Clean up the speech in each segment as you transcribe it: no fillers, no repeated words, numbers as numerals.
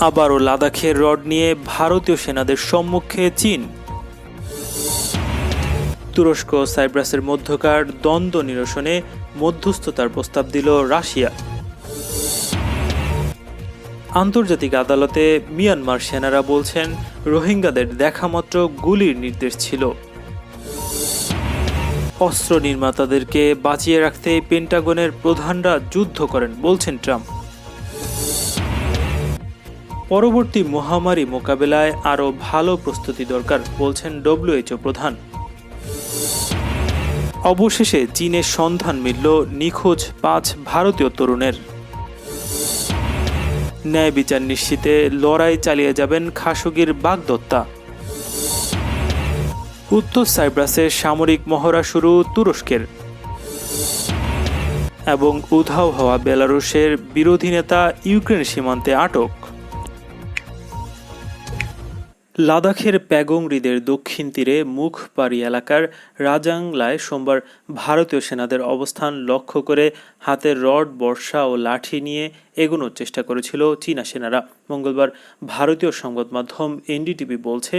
আবারও লাদাখের রড নিয়ে ভারতীয় সেনাদের সম্মুখে চীন। তুরস্ক সাইপ্রাসের মধ্যকার দ্বন্দ্ব নিরসনে মধ্যস্থতার প্রস্তাব দিল রাশিয়া। আন্তর্জাতিক আদালতে মিয়ানমার সেনারা বলছেন রোহিঙ্গাদের দেখামাত্র গুলির নির্দেশ ছিল। অস্ত্র নির্মাতাদেরকে বাঁচিয়ে রাখতে পেন্টাগনের প্রধানরা যুদ্ধ করেন বলছেন ট্রাম্প। পরবর্তী মহামারী মোকাবেলায় আরও ভালো প্রস্তুতি দরকার বলছেন ডব্লিউএইচও প্রধান। অবশেষে চীনের সন্ধান মিলল নিখোঁজ 5 ভারতীয় তরুণের। ন্যায় বিচার নিশ্চিতে লড়াই চালিয়ে যাবেন খাশোগির বাগদত্তা। উত্তর সাইপ্রাসে সামরিক মহড়া শুরু তুরস্কের। এবং উধাও হওয়া বেলারুশের বিরোধী নেতা ইউক্রেন সীমান্তে আটক। লাদাখের প্যাগং হ্রদের দক্ষিণ তীরে মুখপাড়ি এলাকার রাজাংলায় সোমবার ভারতীয় সেনাদের অবস্থান লক্ষ্য করে হাতের রড, বর্শা ও লাঠি নিয়ে এগোনোর চেষ্টা করেছিল চীনা সেনারা। মঙ্গলবার ভারতীয় সংবাদ মাধ্যম এনডিটিভি বলছে,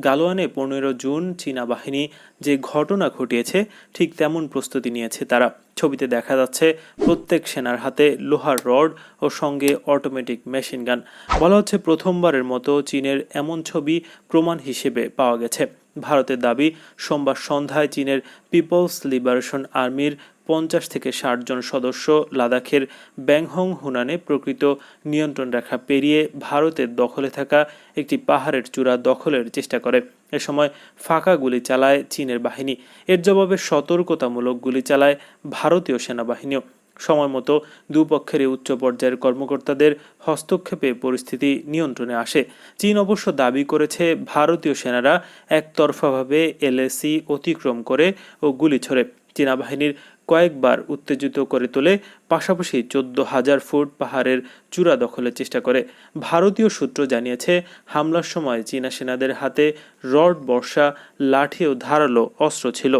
গালোয়ানে 15 জুন চীনা বাহিনী যে ঘটনা ঘটিয়েছে ঠিক তেমন প্রস্তুতি নিয়েছে তারা। ছবিতে দেখা যাচ্ছে প্রত্যেক সেনার হাতে লোহার রড ও সঙ্গে অটোমেটিক মেশিন গান। বলা হচ্ছে প্রথমবারের মতো চীনের এমন ছবি প্রমাণ হিসেবে পাওয়া গেছে। ভারতের দাবি, সোমবার সন্ধ্যায় চীনের পিপলস লিবারেশন আর্মির 50 থেকে 60 জন সদস্য লাদাখের ব্যাংহং হুনানে প্রকৃত নিয়ন্ত্রণ রেখা পেরিয়ে ভারতের দখলে থাকা একটি পাহাড়ের চূড়া দখলের চেষ্টা করে। এ সময় ফাঁকা গুলি চালায় চীনের বাহিনী। এর জবাবে সতর্কতামূলক গুলি চালায় ভারতীয় সেনাবাহিনীও। সময়মতো দুপক্ষের উচ্চ পর্যায়ের কর্মকর্তাদের হস্তক্ষেপে পরিস্থিতি নিয়ন্ত্রণে আসে। চীন অবশ্য দাবি করেছে ভারতীয় সেনারা একতরফাভাবে এলএসি অতিক্রম করে ও গুলি ছোড়ে। চীনা বাহিনীর কয়েকবার উত্তেজিত করে তোলে, পাশাপাশি 14,000 ফুট পাহাড়ের চূড়া দখলের চেষ্টা করে। ভারতীয় সূত্র জানিয়েছে, হামলার সময় চীনা সেনাদের হাতে রড, বর্শা, লাঠি ও ধারালো অস্ত্র ছিল।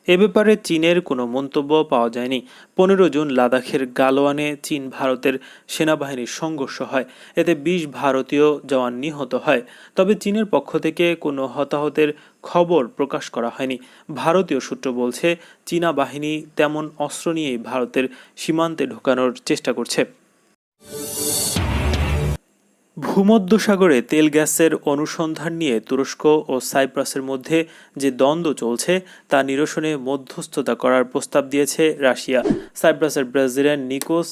এ ব্যাপারে চীনের কোনো মন্তব্য পাওয়া যায়নি। 15 জুন লাদাখের গালোয়ানে চীন ভারতের সেনাবাহিনীর সংঘর্ষ হয়। এতে 20 ভারতীয় জওয়ান নিহত হয়। তবে চীনের পক্ষ থেকে কোনো হতাহতের খবর প্রকাশ করা হয়নি। ভারতীয় সূত্র বলছে, চীনা বাহিনী তেমন অস্ত্র নিয়েই ভারতের সীমান্তে ঢোকানোর চেষ্টা করছে। ভূমধ্যসাগরে তেল গ্যাসের অনুসন্ধান নিয়ে তুরস্ক ও সাইপ্রাসের মধ্যে যে দ্বন্দ্ব চলছে তা নিরসনে মধ্যস্থতা করার প্রস্তাব দিয়েছে রাশিয়া। সাইপ্রাসের প্রেসিডেন্ট নিকোস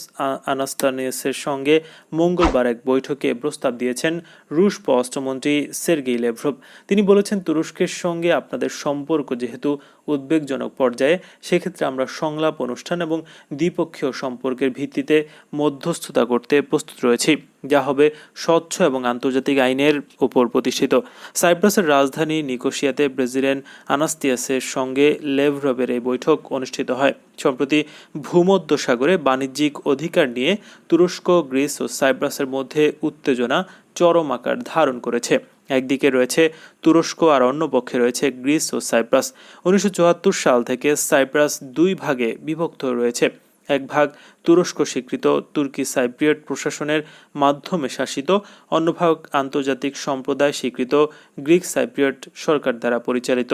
আনাস্তানিয়াসের সঙ্গে মঙ্গলবার এক বৈঠকে প্রস্তাব দিয়েছেন রুশ পররাষ্ট্রমন্ত্রী সের্গেই ল্যাভরভ। তিনি বলেছেন, তুরস্কের সঙ্গে আপনাদের সম্পর্ক যেহেতু উদ্বেগজনক পর্যায়ে, সেক্ষেত্রে আমরা সংলাপ অনুষ্ঠান এবং দ্বিপক্ষীয় সম্পর্কের ভিত্তিতে মধ্যস্থতা করতে প্রস্তুত রয়েছি, যা হবে স্বচ্ছ এবং আন্তর্জাতিক আইনের উপর প্রতিষ্ঠিত। সাইপ্রাসের রাজধানী নিকোসিয়াতে প্রেসিডেন্ট আনাস্তানিয়াসের সঙ্গে ল্যাভরভের এই বৈঠক অনুষ্ঠিত হয়। সম্প্রতি ভূমধ্যসাগরে বাণিজ্যিক অধিকার নিয়ে তুরস্ক, গ্রিস ও সাইপ্রাসের মধ্যে উত্তেজনা চরম আকার ধারণ করেছে। একদিকে রয়েছে তুরস্ক আর অন্য পক্ষে রয়েছে গ্রিস ও সাইপ্রাস। 1974 সাল থেকে সাইপ্রাস 2 ভাগে বিভক্ত রয়েছে। এক ভাগ তুরস্ক স্বীকৃত তুর্কি সাইপ্রিয়ট প্রশাসনের মাধ্যমে শাসিত, অন্য ভাগ আন্তর্জাতিক সম্প্রদায় স্বীকৃত গ্রিক সাইপ্রিয়ট সরকার দ্বারা পরিচালিত।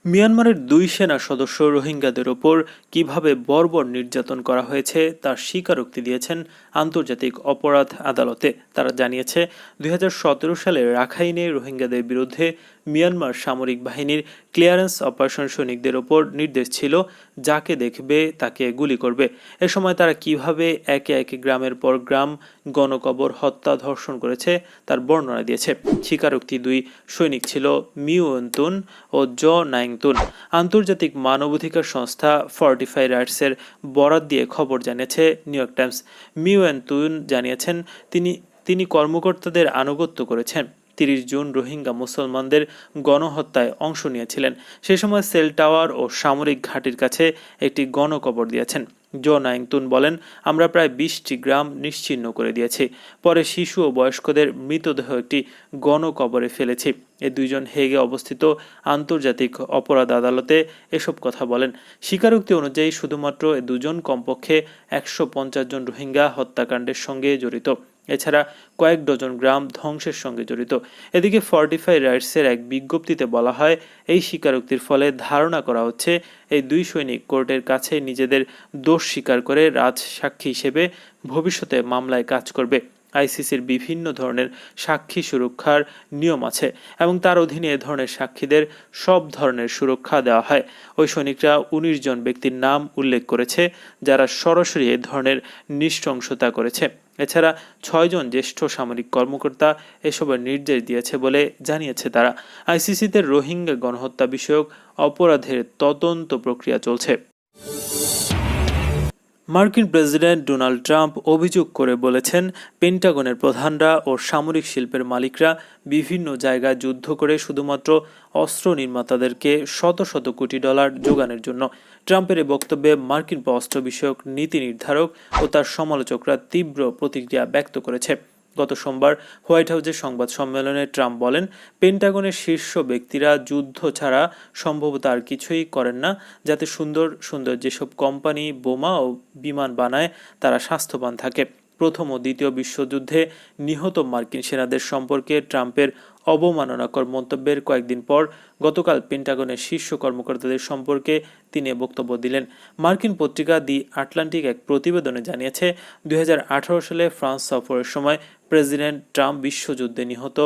মিয়ানমারের 2 সেনা সদস্য রোহিঙ্গাদের ওপর কিভাবে বর্বর নির্যাতন করা হয়েছে তার স্বীকারোক্তি দিয়েছেন আন্তর্জাতিক অপরাধ আদালতে। তারা জানিয়েছে, 2017 সালে রাখাইনে রোহিঙ্গাদের বিরুদ্ধে মিয়ানমার সামরিক বাহিনীর ক্লিয়ারেন্স অপারেশন সৈনিকদের ওপর নির্দেশ ছিল, যাকে দেখবে তাকে গুলি করবে। এ সময় তারা কিভাবে একে একে গ্রামের পর গ্রাম গণকবর, হত্যা, ধর্ষণ করেছে তার বর্ণনা দিয়েছে। স্বীকারোক্তি 2 সৈনিক ছিল মিউ এন্তুন ও জ নাইংতুন। আন্তর্জাতিক মানবাধিকার সংস্থা ফর্টিফাই রাইটসের বরাত দিয়ে খবর জানিয়েছে নিউ ইয়র্ক টাইমস। মিউ এন্তুন জানিয়েছেন, তিনি কর্মকর্তাদের আনুগত্য করেছেন। 30 জুন রোহিঙ্গা মুসলমানদের গণহত্যায় অংশ নিয়েছিলেন। সে সময় সেল টাওয়ার ও সামরিক ঘাঁটির কাছে একটি গণকবর দিয়েছেন। জো নাইংতুন বলেন, আমরা প্রায় 20টি গ্রাম নিশ্চিহ্ন করে দিয়েছি। পরে শিশু ও বয়স্কদের মৃতদেহ একটি গণকবরে ফেলেছি। এই দুইজন হেগে অবস্থিত আন্তর্জাতিক অপরাধ আদালতে এসব কথা বলেন। স্বীকারোক্তি অনুযায়ী শুধুমাত্র এ দুজন কমপক্ষে 150 জন রোহিঙ্গা হত্যাকাণ্ডের সঙ্গে জড়িত। এছাড়া কয়েক ডজন গ্রাম ধ্বংসের সঙ্গে জড়িত। এদিকে ফর্টিফাই রাইটসের এক বিজ্ঞপ্তিতে বলা হয়, এই স্বীকারোক্তির ফলে ধারণা করা হচ্ছে এই দুই সৈনিক কোর্টের কাছে নিজেদের দোষ স্বীকার করে রাজসাক্ষী হিসেবে ভবিষ্যতে মামলায় কাজ করবে। আইসিসির বিভিন্ন ধরনের সাক্ষী সুরক্ষার নিয়ম আছে এবং তার অধীনে এ ধরনের সাক্ষীদের সব ধরনের সুরক্ষা দেওয়া হয়। ওই সৈনিকরা 19 জন ব্যক্তির নাম উল্লেখ করেছে যারা সরাসরি এ ধরনের নৃশংসতা করেছে। এছাড়া 6 জন জ্যেষ্ঠ সামরিক কর্মকর্তা এসবের নির্দেশ দিয়েছে বলে জানিয়েছে তারা। আইসিসিতে রোহিঙ্গা গণহত্যা বিষয়ক অপরাধের তদন্ত প্রক্রিয়া চলছে। মার্কিন প্রেসিডেন্ট ডোনাল্ড ট্রাম্প অভিযোগ করে বলেছেন, পেন্টাগনের প্রধানরা ও সামরিক শিল্পের মালিকরা বিভিন্ন জায়গায় যুদ্ধ করে শুধুমাত্র অস্ত্র নির্মাতাদেরকে শত শত কোটি ডলার যোগানের জন্য। ট্রাম্পের এই বক্তব্যে মার্কিন পররাষ্ট্র বিষয়ক নীতি নির্ধারক ও তার সমালোচকরা তীব্র প্রতিক্রিয়া ব্যক্ত করেছে। গত সোমবার হোয়াইট হাউসের সংবাদ সম্মেলনে ট্রাম্প বলেন, পেন্টাগনের শীর্ষ ব্যক্তিরা যুদ্ধ ছাড়া সম্ভবত আর কিছুই করেন না, যাতে সুন্দর সুন্দর যেসব কোম্পানি বোমা ও বিমান বানায় তারা স্বাস্থ্যবান থাকে। প্রথম ও দ্বিতীয় বিশ্বযুদ্ধে নিহত মার্কিন সেনাদের সম্পর্কে ট্রাম্পের অবমাননাকর মন্তব্যের কয়েকদিন পর গতকাল পেন্টাগনের শীর্ষ কর্মকর্তাদের সম্পর্কে তিনি বক্তব্য দিলেন। মার্কিন পত্রিকা দি আটলান্টিক এক প্রতিবেদনে জানিয়েছে, 2018 সালে ফ্রান্স সফরের সময় প্রেসিডেন্ট ট্রাম্প বিশ্বযুদ্ধে নিহত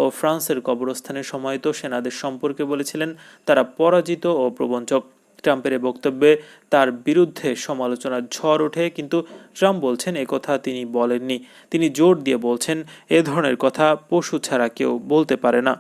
ও ফ্রান্সের কবরস্থানে সমাহিত সেনাদের সম্পর্কে বলেছিলেন তারা পরাজিত ও প্রবঞ্চক। ট্রাম্পের এই বক্তব্যে তার বিরুদ্ধে সমালোচনার ঝড় ওঠে, কিন্তু ট্রাম্প বলছেন একথা তিনি বলেননি। তিনি জোর দিয়ে বলছেন, এ ধরনের কথা পশু ছাড়া কেউ বলতে পারে না।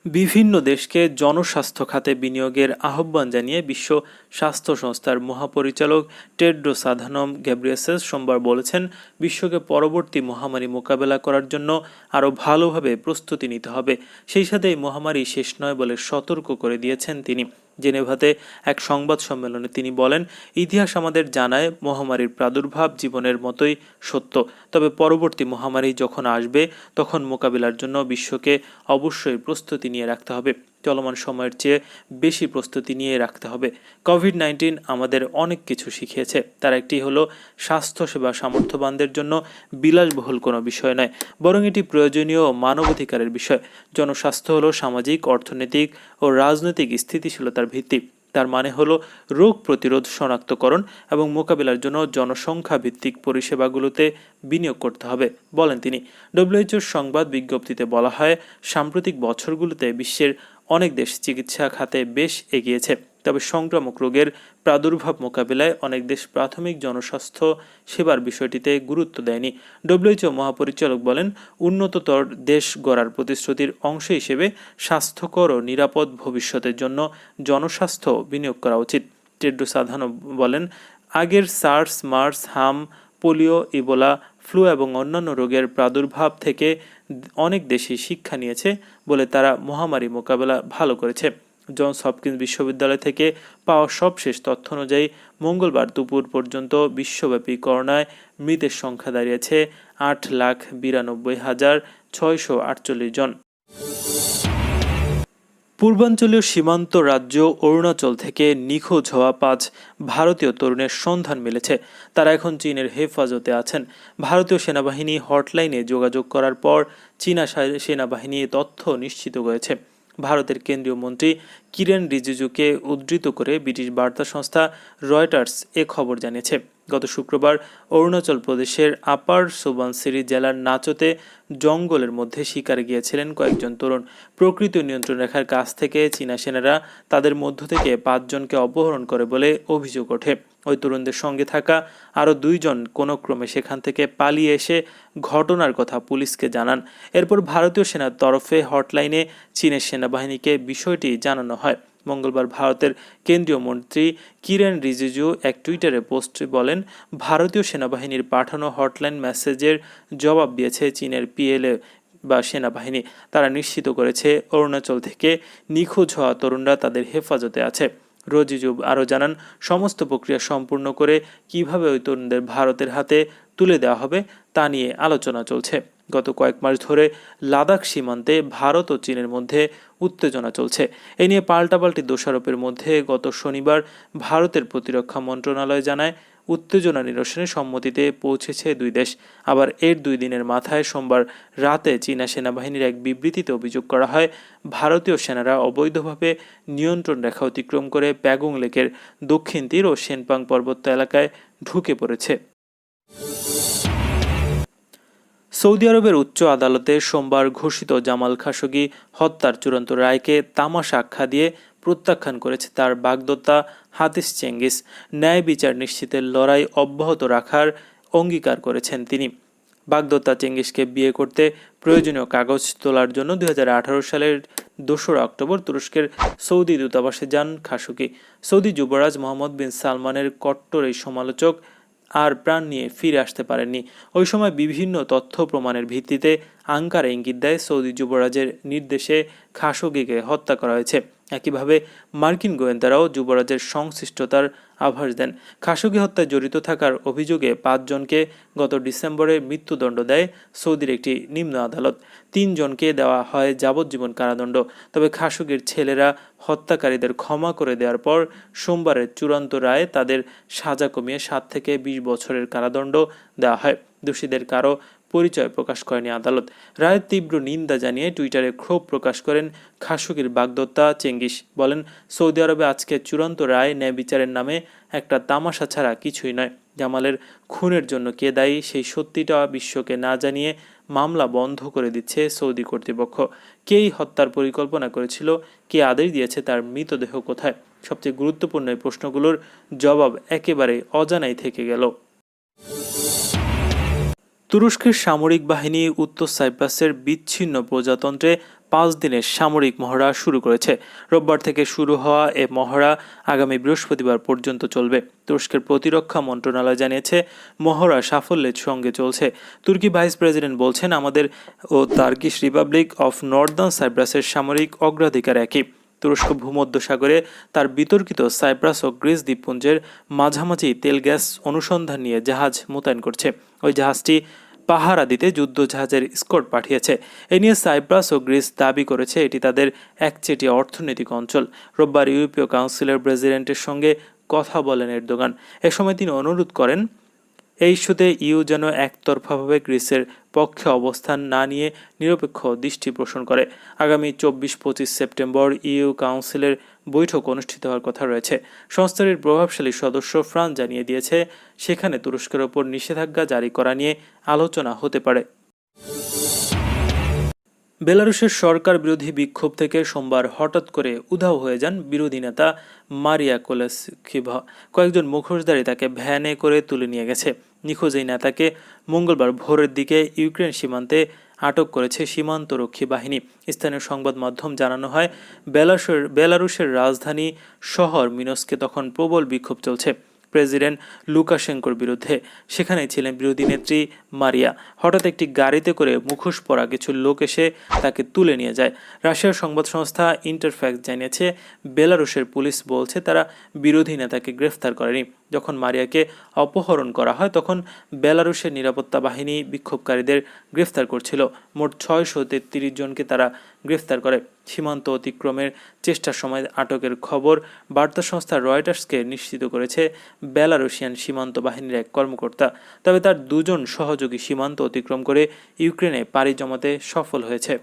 বিভিন্ন দেশকে জনস্বাস্থ্য খাতে বিনিয়োগের আহ্বান জানিয়ে বিশ্ব স্বাস্থ্য সংস্থার মহাপরিচালক টেড্রোস আধানম ঘেব্রেয়েসাস সোমবার বলেছেন, বিশ্বকে পরবর্তী মহামারী মোকাবেলা করার জন্য আরও ভালোভাবে প্রস্তুতি নিতে হবে। সেই সাথে এই মহামারী শেষ নয় বলে সতর্ক করে দিয়েছেন তিনি। জেনেভাতে এক সংবাদ সম্মেলনে তিনি বলেন, ইতিহাস আমাদের জানায় মহামারীর প্রাদুর্ভাব জীবনের মতোই সত্য, তবে পরবর্তী মহামারী যখন আসবে তখন মোকাবিলার জন্য বিশ্বকে অবশ্যই প্রস্তুতি নিয়ে রাখতে হবে। চলমান সময়ের চেয়ে বেশি প্রস্তুতি নিয়ে রাখতে হবে। কোভিড-19 আমাদের অনেক কিছু শিখিয়েছে। তার একটি হলো স্বাস্থ্যসেবা সামর্থ্যবানদের জন্য বিলাসবহুল কোনো বিষয় নয়, বরং এটি প্রয়োজনীয় মানবাধিকারের বিষয়। জনস্বাস্থ্য হলো সামাজিক, অর্থনৈতিক ও রাজনৈতিক স্থিতিশীলতার ভিত্তি। তার মানে হলো রোগ প্রতিরোধ, শনাক্তকরণ এবং মোকাবিলার জন্য জনসংখ্যা ভিত্তিক পরিষেবাগুলোতে বিনিয়োগ করতে হবে, বলেন তিনি। ডব্লিউএইচওর সংবাদ বিজ্ঞপ্তিতে বলা হয়, সাম্প্রতিক বছরগুলোতে বিশ্বের অনেক দেশ চিকিৎসা খাতে বেশ এগিয়েছে, তবে সংক্রামক রোগের প্রাদুর্ভাব মোকাবিলায় অনেক দেশ প্রাথমিক জনস্বাস্থ্য সেবার বিষয়টিতে গুরুত্ব দেয়নি। ডব্লিউএইচও মহাপরিচালক বলেন, উন্নততর দেশ গড়ার প্রতিশ্রুতির অংশ হিসেবে স্বাস্থ্যকর ও নিরাপদ ভবিষ্যতের জন্য জনস্বাস্থ্য বিনিয়োগ করা উচিত। টেড্রোস আধানম বলেন, আগের সার্স, মার্স, হাম, পোলিও, ইবোলা, ফ্লু এবং অন্যান্য রোগের প্রাদুর্ভাব থেকে অনেক দেশই শিক্ষা নিয়েছে বলে তারা মহামারী মোকাবেলা ভালো করেছে। জনস হপকিন্স বিশ্ববিদ্যালয় থেকে পাওয়া সবশেষ তথ্য অনুযায়ী মঙ্গলবার দুপুর পর্যন্ত বিশ্বব্যাপী করোনায় মৃতের সংখ্যা দাঁড়িয়েছে 8,92,648 জন। পূর্বাঞ্চলীয় সীমান্ত রাজ্য অরুণাচল থেকে নিখোঁজ হওয়া 5 ভারতীয় তরুণের সন্ধান মিলেছে। তারা এখন চীনের হেফাজতে আছেন। ভারতীয় সেনাবাহিনী হটলাইনে যোগাযোগ করার পর চীনা সেনাবাহিনী তথ্য নিশ্চিত করেছে। ভারতের কেন্দ্রীয় মন্ত্রী কিরেন রিজিজুকে উদ্ধৃত করে ব্রিটিশ বার্তা সংস্থা রয়টার্স এ খবর জানিয়েছে। গত শুক্রবার অরুণাচল প্রদেশের আপার সুবানসিরি জেলার নাচোতে জঙ্গলের মধ্যে শিকারে গিয়েছিলেন কয়েকজন তরুণ। প্রকৃতি নিয়ন্ত্রণ রেখার কাছ থেকে চীনা সেনারা তাদের মধ্য থেকে 5 জনকে অপহরণ করে বলে অভিযোগ ওঠে। ওই তরুণদের সঙ্গে থাকা আরও 2 জন কোনো ক্রমে সেখান থেকে পালিয়ে এসে ঘটনার কথা পুলিশকে জানান। এরপর ভারতীয় সেনার তরফে হটলাইনে চীনের সেনাবাহিনীকে বিষয়টি জানানো হয়। মঙ্গলবার ভারতের কেন্দ্রীয় মন্ত্রী কিরেন রিজিজু এক টুইটারে পোস্টে বলেন, ভারতীয় সেনাবাহিনীর পাঠানো হটলাইন মেসেজের জবাব দিয়েছে চীনের পিএলএ বা সেনাবাহিনী। তারা নিশ্চিত করেছে অরুণাচল থেকে নিখোঁজ হওয়া তরুণরা তাদের হেফাজতে আছে। রজিজুব আরও জানান, সমস্ত প্রক্রিয়া সম্পূর্ণ করে কিভাবে ওই তরুণদের ভারতের হাতে তুলে দেওয়া হবে তা নিয়ে আলোচনা চলছে। গত কয়েক মাস ধরে লাদাখ সীমান্তে ভারত ও চীনের মধ্যে উত্তেজনা চলছে। এ নিয়ে পাল্টাপাল্টি দোষারোপের মধ্যে গত শনিবার ভারতের প্রতিরক্ষা মন্ত্রণালয় জানায়, উত্তেজনা নিরসনে সম্মতিতে পৌঁছেছে দুই দেশ। আবার এর 2 দিনের মাথায় সোমবার রাতে চীনা সেনাবাহিনীর এক বিবৃতিতে অভিযোগ করা হয়, ভারতীয় সেনারা অবৈধভাবে নিয়ন্ত্রণ রেখা অতিক্রম করে প্যাগং লেকের দক্ষিণ তীর ও সেনপাং পার্বত্য এলাকায় ঢুকে পড়েছে। সৌদি আরবের উচ্চ আদালতে সোমবার ঘোষিত জামাল খাশোগি হত্যার চূড়ান্ত রায়কে তামাশা আখ্যা দিয়ে প্রত্যাখ্যান করেছে তার বাগদত্তা হাফিজ চেঙ্গিস। ন্যায় বিচার নিশ্চিতের লড়াই অব্যাহত রাখার অঙ্গীকার করেছেন তিনি। বাগদত্তা চেঙ্গিসকে বিয়ে করতে প্রয়োজনীয় কাগজ তোলার জন্য 2018 সালের 2 অক্টোবর তুরস্কের সৌদি দূতাবাসে যান খাশোগি। সৌদি যুবরাজ মোহাম্মদ বিন সালমানের কট্টর এই সমালোচক আর প্রাণ নিয়ে ফিরে আসতে পারেননি। ওই সময় বিভিন্ন তথ্য প্রমাণের ভিত্তিতে আঙ্কারা ইঙ্গিত দেয় সৌদি যুবরাজের নির্দেশে খাশোগিকে হত্যা করা হয়েছে। একইভাবে মার্কিন গোয়েন্দারাও যুবরাজের সংশ্লিষ্টতার আভাস দেন। খাশোগি হত্যায় জড়িত থাকার অভিযোগে 5 জনকে গত ডিসেম্বরে মৃত্যুদণ্ড দেয় সৌদির একটি নিম্ন আদালত। 3 জনকে দেওয়া হয় যাবজ্জীবন কারাদণ্ড। তবে খাশোগির ছেলেরা হত্যাকারীদের ক্ষমা করে দেওয়ার পর সোমবারের চূড়ান্ত রায়ে তাদের সাজা কমিয়ে 7 থেকে 20 বছরের কারাদণ্ড দেওয়া হয়। দোষীদের কারো পরিচয় প্রকাশ করেনি আদালত। রায়ের তীব্র নিন্দা জানিয়ে টুইটারে ক্ষোভ প্রকাশ করেন খাশোগির বাগদত্তা চেঙ্গিস। বলেন, সৌদি আরবে আজকে চূড়ান্ত রায় ন্যায় বিচারের নামে একটা তামাশা ছাড়া কিছুই নয়। জামালের খুনের জন্য কে দায়ী সেই সত্যিটা বিশ্বকে না জানিয়ে মামলা বন্ধ করে দিচ্ছে সৌদি কর্তৃপক্ষ। কেই হত্যার পরিকল্পনা করেছিল, কে আদেশ দিয়েছে, তার মৃতদেহ কোথায়? সবচেয়ে গুরুত্বপূর্ণ এই প্রশ্নগুলোর জবাব একেবারে অজানাই থেকে গেল। তুরস্কের সামরিক বাহিনী উত্তর সাইপ্রাসের বিচ্ছিন্ন প্রজাতন্ত্রে 5 দিনের সামরিক মহড়া শুরু করেছে। রোববার থেকে শুরু হওয়া এ মহড়া আগামী বৃহস্পতিবার পর্যন্ত চলবে। তুরস্কের প্রতিরক্ষা মন্ত্রণালয় জানিয়েছে, মহড়া সাফল্যের সঙ্গে চলছে। তুর্কি ভাইস প্রেসিডেন্ট বলছেন, আমাদের ও টার্কিশ রিপাবলিক অফ নর্দার্ন সাইপ্রাসের সামরিক অগ্রাধিকার একই। তুরস্ক ভূমধ্যসাগরে তার বিতর্কিত সাইপ্রাস ও গ্রিস দ্বীপপুঞ্জের মাঝামাঝি তেল গ্যাস অনুসন্ধান নিয়ে জাহাজ মোতায়েন করছে। ওই জাহাজটি পাহারা দিতে যুদ্ধ জাহাজের স্কোয়াড পাঠিয়েছে। এ নিয়ে সাইপ্রাস ও গ্রিস দাবি করেছে এটি তাদের একচেটিয়া অর্থনৈতিক অঞ্চল। রোববার ইউরোপীয় কাউন্সিলের প্রেসিডেন্টের সঙ্গে কথা বলেন এরদোগান। এ সময় তিনি অনুরোধ করেন, এই ইস্যুতে ইউ যেন একতরফাভাবে গ্রিসের পক্ষে অবস্থান না নিয়ে নিরপেক্ষ দৃষ্টি পোষণ করে। আগামী 24-25 সেপ্টেম্বর ইউ কাউন্সিলের বৈঠক অনুষ্ঠিত হওয়ার কথা রয়েছে। সংস্থাটির প্রভাবশালী সদস্য ফ্রান্স জানিয়ে দিয়েছে, সেখানে তুরস্কের ওপর নিষেধাজ্ঞা জারি করা নিয়ে আলোচনা হতে পারে। বেলারুশের সরকার বিরোধী বিক্ষোভ থেকে সোমবার হঠাৎ করে উধাও হয়ে যান বিরোধী নেতা মারিয়া কোলেসকিভা। কয়েকজন মুখোশধারী তাকে ভ্যানে করে তুলে নিয়ে গেছে। নিখোঁজ এই নেতাকে মঙ্গলবার ভোরের দিকে ইউক্রেন সীমান্তে আটক করেছে সীমান্তরক্ষী বাহিনী। স্থানীয় সংবাদ মাধ্যম জানানো হয়, বেলারুশের রাজধানী শহর মিনস্কে তখন প্রবল বিক্ষোভ চলছে প্রেসিডেন্ট লুকাশেঙ্কোর বিরুদ্ধে। সেখানেই ছিলেন বিরোধী নেত্রী মারিয়া। হঠাৎ একটি গাড়িতে করে মুখোশ পরা কিছু লোক এসে তাকে তুলে নিয়ে যায়। রাশিয়ার সংবাদ সংস্থা ইন্টারফ্যাক্স জানিয়েছে, বেলারুশের পুলিশ বলছে তারা বিরোধী নেতাকে গ্রেফতার করেনি। যখন মারিয়াকে অপহরণ করা হয় তখন বেলারুশের নিরাপত্তা বাহিনী বিক্ষোভকারীদের গ্রেফতার করছিল। মোট 633 জনকে তারা গ্রেফতার করে। সীমান্ত অতিক্রমের চেষ্টার সময় আটকের খবর বার্তা সংস্থা রয়টার্সকে নিশ্চিত করেছে বেলারুশিয়ান সীমান্ত বাহিনীর এক কর্মকর্তা। তবে তার 2 জন সহযোগী সীমান্ত অতিক্রম করে ইউক্রেনে পাড়ি জমাতে সফল হয়েছে।